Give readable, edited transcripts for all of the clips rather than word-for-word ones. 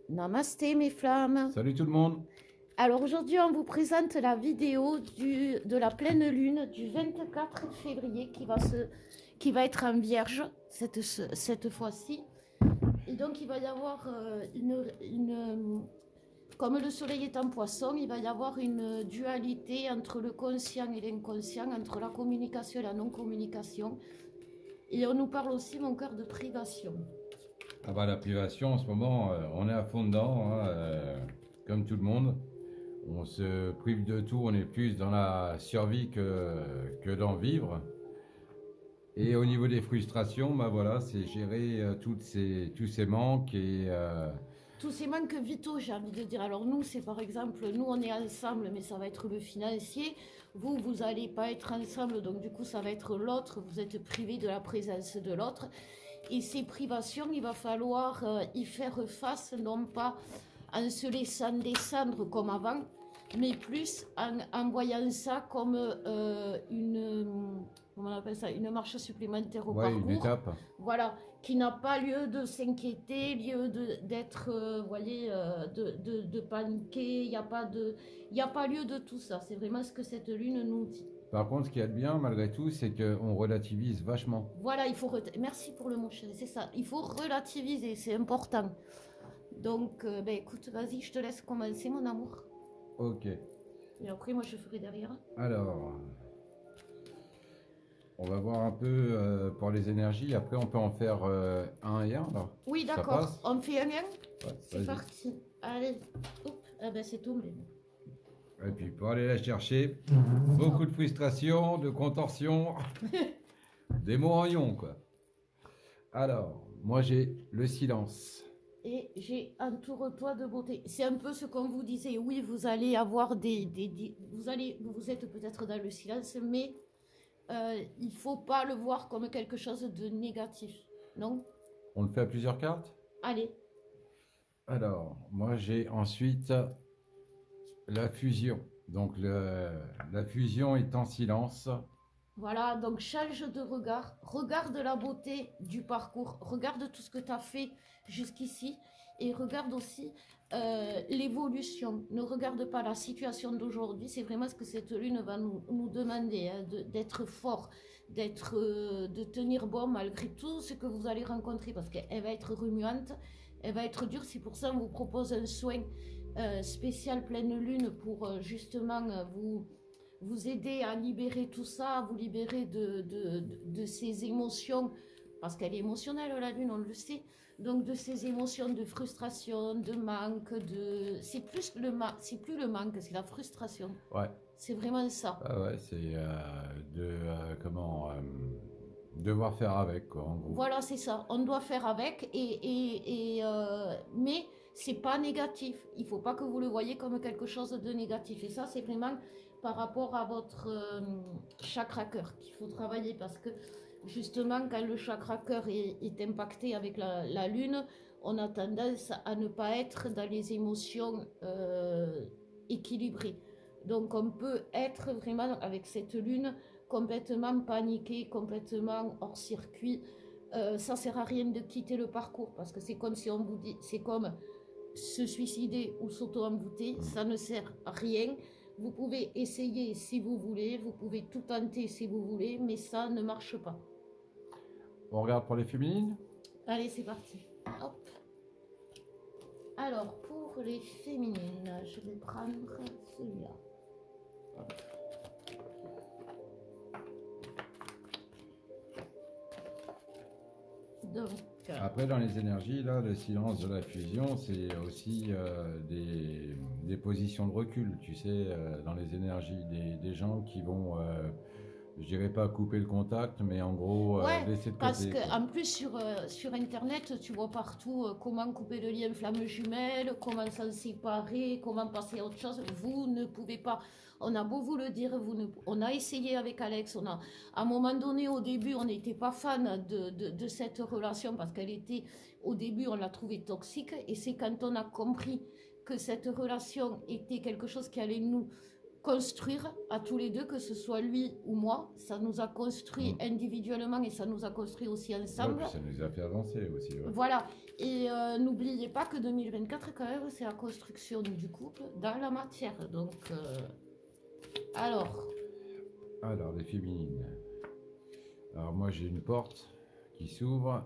Namasté mes flammes. Salut tout le monde. Alors aujourd'hui on vous présente la vidéo de la pleine lune du 24 février qui va être en vierge cette fois-ci. Et donc il va y avoir comme le soleil est en poisson, il va y avoir une dualité entre le conscient et l'inconscient, entre la communication et la non-communication. Et on nous parle aussi, mon cœur, de privation. Ah bah la privation en ce moment, on est à fond dedans, hein, comme tout le monde. On se prive de tout, on est plus dans la survie que d'en vivre. Et au niveau des frustrations, bah voilà, c'est gérer tous ces manques et Tous ces manques vitaux, j'ai envie de dire. Alors nous, c'est par exemple, nous on est ensemble, mais ça va être le financier. Vous n'allez pas être ensemble, donc du coup ça va être l'autre. Vous êtes privé de la présence de l'autre. Et ces privations, il va falloir y faire face, non pas en se laissant descendre comme avant, mais plus en voyant ça comme comment on appelle ça, une marche supplémentaire au ouais, une parcours. étape. Voilà, qui n'a pas lieu de s'inquiéter, lieu d'être, voyez, de paniquer. Il n'y a pas lieu de tout ça. C'est vraiment ce que cette lune nous dit. Par contre, ce qu'il y a de bien malgré tout, c'est qu'on relativise vachement. Voilà, merci pour le mot chéri, c'est ça. Il faut relativiser, c'est important. Donc, ben écoute, vas-y, je te laisse commencer, mon amour. Ok. Et après, moi, je ferai derrière. Alors, on va voir un peu pour les énergies. Après, on peut en faire un et un là. Oui, Ça d'accord. passe. On fait un lien. Ouais, C'est vas-y. parti. Allez. Oups. Ah ben, c'est tombé. Et puis pour aller la chercher, beaucoup de frustration, de contorsion, des mots en ion quoi. Alors, moi j'ai le silence. Et j'ai entoure-toi de beauté. C'est un peu ce qu'on vous disait. Oui, vous allez avoir vous êtes peut-être dans le silence, mais il faut pas le voir comme quelque chose de négatif, non? On le fait à plusieurs cartes. Allez. Alors, moi j'ai ensuite la fusion. Donc la fusion est en silence. Voilà, donc change de regard, regarde la beauté du parcours, regarde tout ce que tu as fait jusqu'ici et regarde aussi l'évolution. Ne regarde pas la situation d'aujourd'hui, c'est vraiment ce que cette lune va nous demander, hein, d'être fort, de tenir bon malgré tout ce que vous allez rencontrer parce qu'elle va être remuante, elle va être dure. C'est pour ça qu'on vous propose un soin spécial pleine lune pour justement vous aider à libérer tout ça, à vous libérer de ces émotions, parce qu'elle est émotionnelle la lune, on le sait, donc de ces émotions de frustration, de manque, c'est plus le manque, c'est la frustration. Ouais. C'est vraiment ça. Ah ouais, c'est devoir faire avec quoi. En gros. Voilà, c'est ça. On doit faire avec, mais c'est pas négatif. Il faut pas que vous le voyez comme quelque chose de négatif. Et ça, c'est vraiment par rapport à votre chakra cœur qu'il faut travailler parce que justement, quand le chakra cœur est impacté avec la lune, on a tendance à ne pas être dans les émotions équilibrées. Donc, on peut être vraiment avec cette lune complètement paniqué, complètement hors circuit. Ça sert à rien de quitter le parcours parce que c'est comme si on vous dit, c'est comme se suicider ou s'auto-embouter, ça ne sert à rien. Vous pouvez essayer si vous voulez, vous pouvez tout tenter si vous voulez, mais ça ne marche pas. On regarde pour les féminines. Allez, c'est parti. Hop. Alors, pour les féminines, je vais prendre celui-là. Donc, après, dans les énergies, là, le silence de la fusion, c'est aussi des positions de recul, tu sais, dans les énergies, des gens qui vont, je dirais pas couper le contact, mais en gros, ouais, laisser de côté. parce qu'en plus, sur Internet, tu vois partout comment couper le lien flamme jumelle, comment s'en séparer, comment passer à autre chose. Vous ne pouvez pas. On a beau vous le dire, on a essayé avec Alex. À un moment donné, au début, on n'était pas fan de cette relation parce qu'elle était, au début, on l'a trouvée toxique. Et c'est quand on a compris que cette relation était quelque chose qui allait nous construire à tous les deux, que ce soit lui ou moi. Ça nous a construit individuellement et ça nous a construit aussi ensemble. Ouais, ça nous a fait avancer aussi. Ouais. Voilà. Et n'oubliez pas que 2024, quand même, c'est la construction du couple dans la matière. Donc, alors, les féminines. Alors moi j'ai une porte qui s'ouvre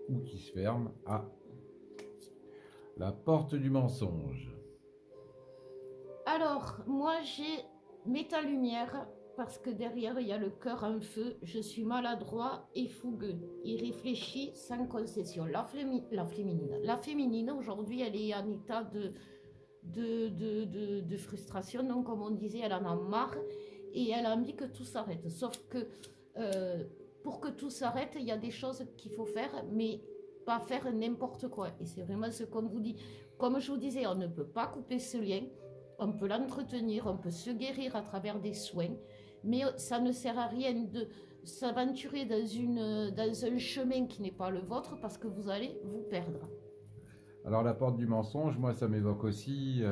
ou qui se ferme. Ah, la porte du mensonge. Alors, moi, mets ta lumière, parce que derrière, il y a le cœur en feu. Je suis maladroit et fougueux. Il réfléchit sans concession. La féminine, aujourd'hui, elle est en état de frustration. Donc, comme on disait, elle en a marre et elle a envie que tout s'arrête. Sauf que pour que tout s'arrête, il y a des choses qu'il faut faire, mais pas faire n'importe quoi. Et c'est vraiment ce qu'on vous dit. Comme je vous disais, on ne peut pas couper ce lien. On peut l'entretenir, on peut se guérir à travers des soins, mais ça ne sert à rien de s'aventurer dans un chemin qui n'est pas le vôtre parce que vous allez vous perdre. Alors la porte du mensonge, moi ça m'évoque aussi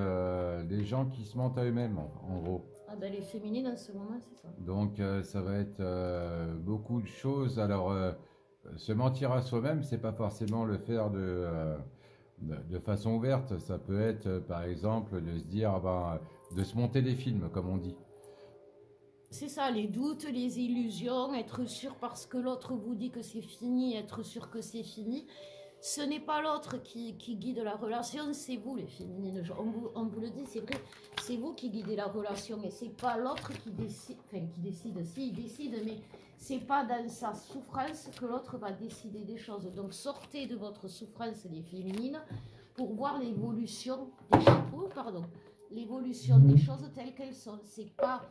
des gens qui se mentent à eux-mêmes, en gros. Ah ben les féminines en ce moment, c'est ça. Donc ça va être beaucoup de choses. Alors se mentir à soi-même, c'est pas forcément le faire de façon ouverte. Ça peut être par exemple de se dire, de se monter des films, comme on dit. C'est ça, les doutes, les illusions, être sûr parce que l'autre vous dit que c'est fini, être sûr que c'est fini. Ce n'est pas l'autre qui guide la relation, c'est vous les féminines. On vous le dit, c'est vrai, c'est vous qui guidez la relation et c'est pas l'autre qui décide, si il décide, mais c'est pas dans sa souffrance que l'autre va décider des choses. Donc sortez de votre souffrance les féminines pour voir l'évolution l'évolution des choses telles qu'elles sont. C'est pas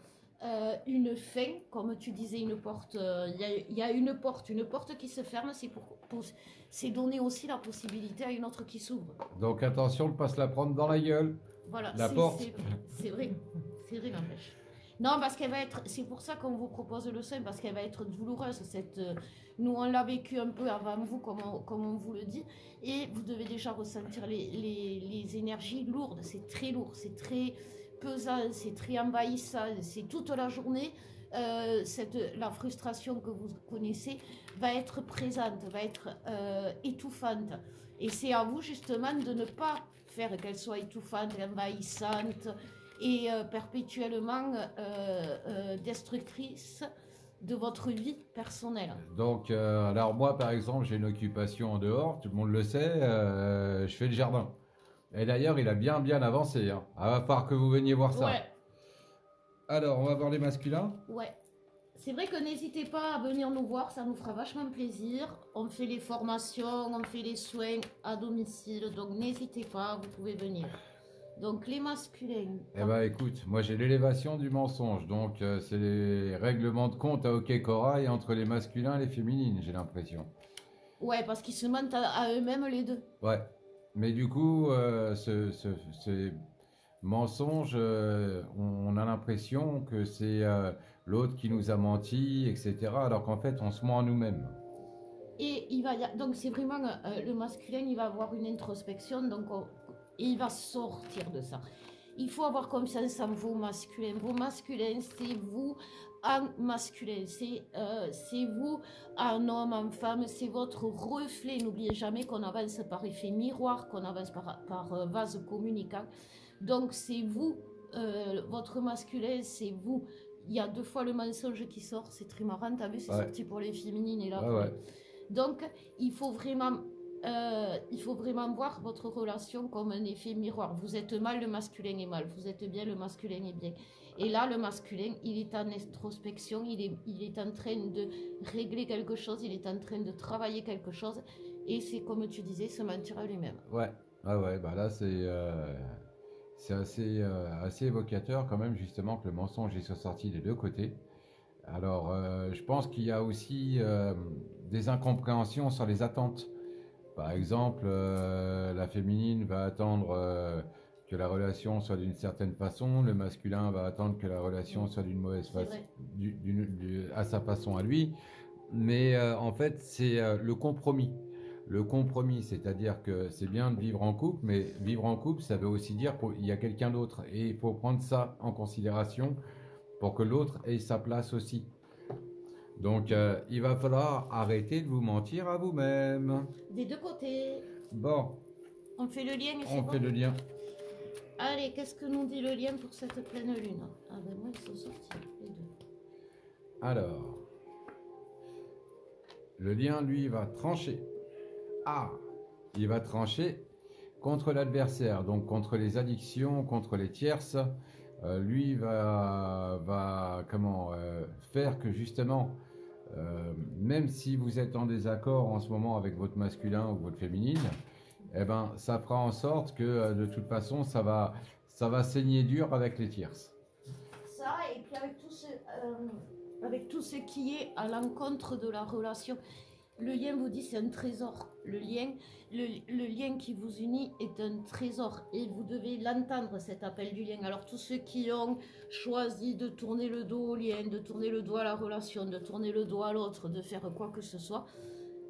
une fin, comme tu disais, une porte. Il y a une porte qui se ferme, c'est donner aussi la possibilité à une autre qui s'ouvre. Donc attention de ne pas se la prendre dans la gueule. Voilà, la porte. C'est vrai, n'empêche. Non, parce qu'elle va être. C'est pour ça qu'on vous propose le soin, parce qu'elle va être douloureuse. Nous, on l'a vécu un peu avant vous, comme on vous le dit, et vous devez déjà ressentir les énergies lourdes. C'est très lourd, c'est très pesant, c'est très envahissant, c'est toute la journée. La frustration que vous connaissez va être présente, va être étouffante. Et c'est à vous justement de ne pas faire qu'elle soit étouffante, envahissante et perpétuellement destructrice de votre vie personnelle. Donc, alors moi par exemple, j'ai une occupation en dehors, tout le monde le sait, je fais le jardin. Et d'ailleurs, il a bien avancé. Hein. Il va falloir que vous veniez voir ça. Ouais. Alors, on va voir les masculins. Ouais. C'est vrai que n'hésitez pas à venir nous voir, ça nous fera vachement plaisir. On fait les formations, on fait les soins à domicile, donc n'hésitez pas, vous pouvez venir. Donc les masculins. Eh ben écoute, moi j'ai l'élévation du mensonge, donc c'est les règlements de compte à OK Corail entre les masculins et les féminines, j'ai l'impression. Ouais, parce qu'ils se mentent à eux-mêmes les deux. Ouais, mais du coup, ces mensonges, on a l'impression que c'est l'autre qui nous a menti, etc. Alors qu'en fait, on se ment à nous-mêmes. Et donc c'est vraiment le masculin, il va avoir une introspection, donc et il va sortir de ça. Il faut avoir confiance en vos masculins. Vos masculins, c'est vous en masculin, c'est vous en homme, en femme, c'est votre reflet. N'oubliez jamais qu'on avance par effet miroir, qu'on avance par vase communicant. Donc c'est vous, votre masculin, c'est vous. Il y a 2 fois le mensonge qui sort, c'est très marrant, t'as vu, c'est sorti pour les féminines et là. Ouais. Donc il faut vraiment voir votre relation comme un effet miroir. Vous êtes mal, le masculin est mal. Vous êtes bien, le masculin est bien. Et là, le masculin, il est en introspection, il est en train de régler quelque chose, il est en train de travailler quelque chose. Et c'est comme tu disais, se mentir à lui-même. Ouais, bah là c'est assez évocateur quand même justement que le mensonge soit sorti des 2 côtés. Alors je pense qu'il y a aussi des incompréhensions sur les attentes. Par exemple, la féminine va attendre que la relation soit d'une certaine façon, le masculin va attendre que la relation soit d'une mauvaise façon, à sa façon à lui. Mais en fait, c'est le compromis. le compromis, c'est-à-dire que c'est bien de vivre en couple, mais vivre en couple, ça veut aussi dire qu'il y a quelqu'un d'autre. Et il faut prendre ça en considération pour que l'autre ait sa place aussi. Donc, il va falloir arrêter de vous mentir à vous-même. Des deux côtés. Bon, On fait le lien et c'est on bon. fait le lien. Allez, qu'est-ce que nous dit le lien pour cette pleine lune? Ah ben moi, ils sont sortis, les deux. Alors, le lien, lui, va trancher. Ah, il va trancher contre l'adversaire, donc contre les addictions, contre les tierces. Lui va faire que justement, même si vous êtes en désaccord en ce moment avec votre masculin ou votre féminine, eh ben, ça fera en sorte que de toute façon, ça va saigner dur avec les tierces. Ça, et puis avec tout ce qui est à l'encontre de la relation. Le lien vous dit c'est un trésor. Le lien qui vous unit est un trésor et vous devez l'entendre, cet appel du lien. Alors tous ceux qui ont choisi de tourner le dos au lien, de tourner le dos à la relation, de tourner le dos à l'autre, de faire quoi que ce soit,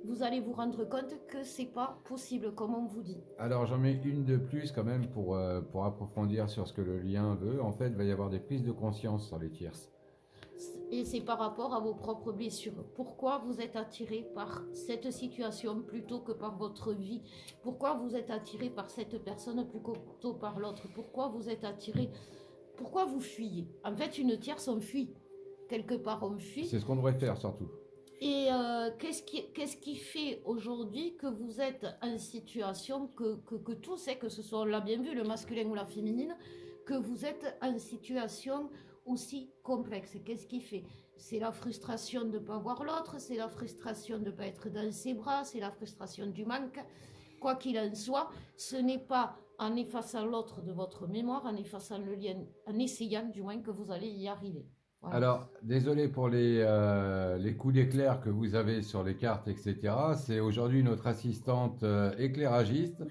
vous allez vous rendre compte que c'est pas possible comme on vous dit. Alors j'en mets une de plus quand même pour approfondir sur ce que le lien veut. En fait, il va y avoir des prises de conscience sur les tierces. Et c'est par rapport à vos propres blessures. Pourquoi vous êtes attiré par cette situation plutôt que par votre vie? Pourquoi vous êtes attiré par cette personne plutôt par l'autre? Pourquoi vous êtes attiré? Pourquoi vous fuyez? En fait, une tierce, on fuit. Quelque part, on fuit. C'est ce qu'on devrait faire surtout. Et qu'est-ce qui fait aujourd'hui que vous êtes en situation, que tous, que ce soit, on l'a bien vu, le masculin ou la féminine, que vous êtes en situation aussi complexe? Qu'est-ce qui fait? C'est la frustration de ne pas voir l'autre, c'est la frustration de ne pas être dans ses bras, c'est la frustration du manque. Quoi qu'il en soit, ce n'est pas en effaçant l'autre de votre mémoire, en effaçant le lien, en essayant du moins que vous allez y arriver. Voilà. Alors, désolé pour les coups d'éclair que vous avez sur les cartes, etc. C'est aujourd'hui notre assistante éclairagiste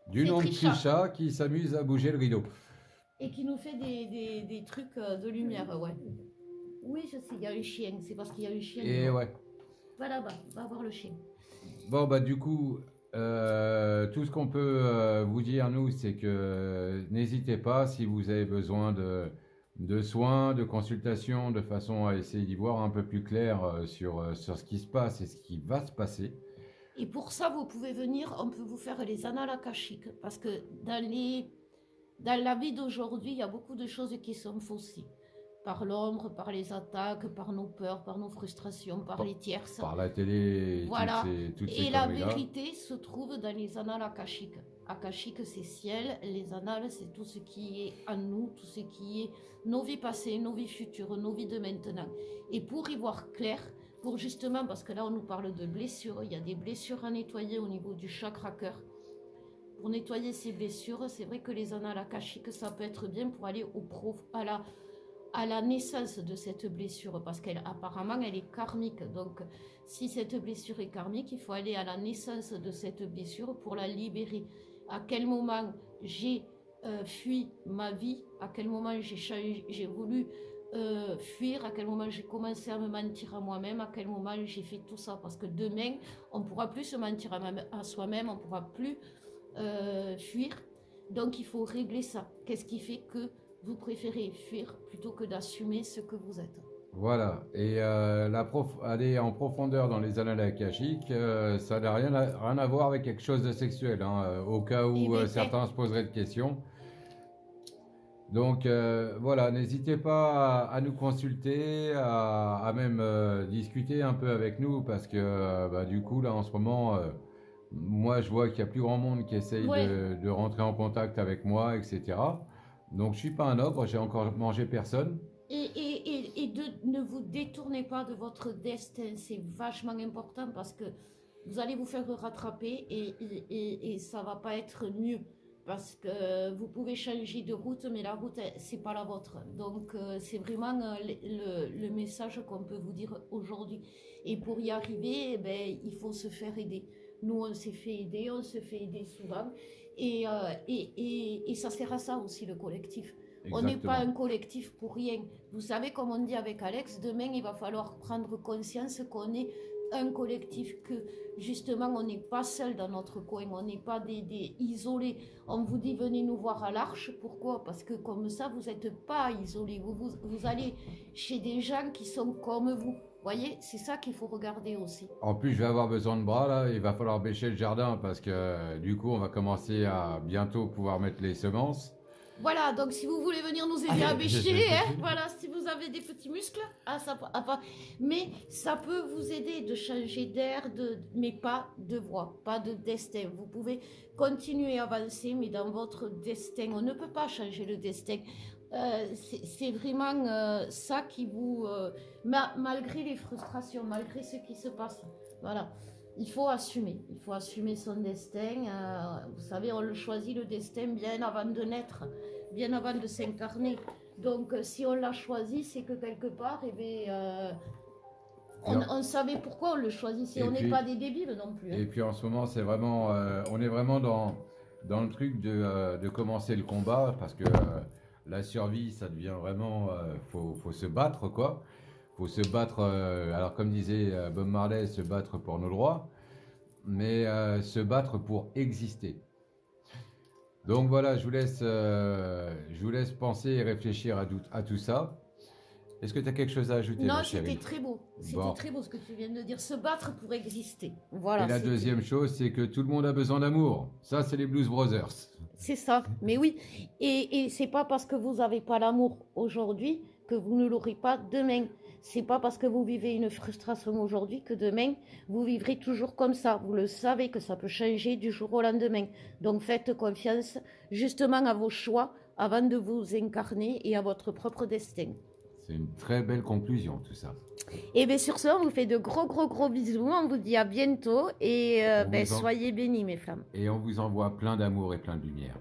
du nom de Trisha qui s'amuse à bouger le rideau. Et qui nous fait des trucs de lumière, ouais. Oui, je sais, il y a un chien, c'est parce qu'il y a un chien. Et ouais. Va là-bas, va voir le chien. Bon, bah du coup, tout ce qu'on peut vous dire, nous, c'est que n'hésitez pas si vous avez besoin de soins, de consultations, de façon à essayer d'y voir un peu plus clair sur ce qui se passe et ce qui va se passer. Et pour ça, vous pouvez venir, on peut vous faire les annales akashiques, parce que dans la vie d'aujourd'hui, il y a beaucoup de choses qui sont faussées. Par l'ombre, par les attaques, par nos peurs, par nos frustrations, par les tierces. Par la télé, voilà. toutes ces Et la conneries-là. vérité se trouve dans les annales akashiques. Akashique, c'est ciel. Les annales, c'est tout ce qui est en nous, tout ce qui est nos vies passées, nos vies futures, nos vies de maintenant. Et pour y voir clair, pour justement, parce que là, on nous parle de blessures, il y a des blessures à nettoyer au niveau du chakra cœur. Pour nettoyer ces blessures, c'est vrai que les annales akashiques, ça peut être bien pour aller à la naissance de cette blessure, parce qu'apparemment, elle est karmique. Donc, si cette blessure est karmique, il faut aller à la naissance de cette blessure pour la libérer. À quel moment j'ai fui ma vie, à quel moment j'ai voulu fuir, à quel moment j'ai commencé à me mentir à moi-même, à quel moment j'ai fait tout ça. Parce que demain, on ne pourra plus se mentir à soi-même, on ne pourra plus fuir. Donc, il faut régler ça. Qu'est-ce qui fait que vous préférez fuir plutôt que d'assumer ce que vous êtes? Voilà, et aller en profondeur dans les annales akashiques, ça n'a rien à voir avec quelque chose de sexuel, hein, au cas où certains se poseraient de questions. Donc voilà, n'hésitez pas à nous consulter, à même discuter un peu avec nous, parce que du coup, là en ce moment, moi je vois qu'il n'y a plus grand monde qui essaye de rentrer en contact avec moi, etc. Donc je suis pas un ogre, j'ai encore mangé personne. Et ne vous détournez pas de votre destin, c'est vachement important parce que vous allez vous faire rattraper et ça va pas être mieux parce que vous pouvez changer de route mais la route c'est pas la vôtre. Donc c'est vraiment le message qu'on peut vous dire aujourd'hui. Et pour y arriver, il faut se faire aider. Nous on s'est fait aider, on se fait aider souvent et ça sert à ça aussi le collectif. Exactement. On n'est pas un collectif pour rien. Vous savez, comme on dit avec Alex, demain, il va falloir prendre conscience qu'on est un collectif, que justement on n'est pas seul dans notre coin, on n'est pas des isolés. On vous dit venez nous voir à l'Arche, pourquoi? Parce que comme ça vous n'êtes pas isolés, vous allez chez des gens qui sont comme vous. Voyez, c'est ça qu'il faut regarder aussi. En plus, je vais avoir besoin de bras là, il va falloir bêcher le jardin parce que du coup, on va commencer à bientôt pouvoir mettre les semences. Voilà, donc si vous voulez venir nous aider à bêcher, hein, voilà, si vous avez des petits muscles, mais ça peut vous aider de changer d'air, mais pas de voie, pas de destin. Vous pouvez continuer à avancer, mais dans votre destin, on ne peut pas changer le destin. C'est vraiment ça qui vous, malgré les frustrations, malgré ce qui se passe, voilà. Il faut assumer son destin. Vous savez, on le choisit le destin bien avant de naître, bien avant de s'incarner. Donc, si on l'a choisi, c'est que quelque part, on savait pourquoi on le choisissait. On n'est pas des débiles non plus. Hein. Et puis en ce moment, c'est vraiment, on est vraiment dans le truc de commencer le combat parce que la survie, ça devient vraiment, faut se battre quoi. Faut se battre, alors comme disait Bob Marley, se battre pour nos droits, mais se battre pour exister. Donc voilà, je vous laisse penser et réfléchir à tout ça. Est-ce que tu as quelque chose à ajouter? Non, c'était très beau. C'était très beau ce que tu viens de dire. Se battre pour exister. Voilà. Et la deuxième chose, c'est que tout le monde a besoin d'amour. Ça, c'est les Blues Brothers. C'est ça, mais oui. Et c'est pas parce que vous n'avez pas l'amour aujourd'hui que vous ne l'aurez pas demain. C'est pas parce que vous vivez une frustration aujourd'hui que demain, vous vivrez toujours comme ça. Vous le savez que ça peut changer du jour au lendemain. Donc faites confiance justement à vos choix avant de vous incarner et à votre propre destin. C'est une très belle conclusion tout ça. Et bien sur ce, on vous fait de gros bisous. On vous dit à bientôt et soyez bénis mes femmes. Et on vous envoie plein d'amour et plein de lumière.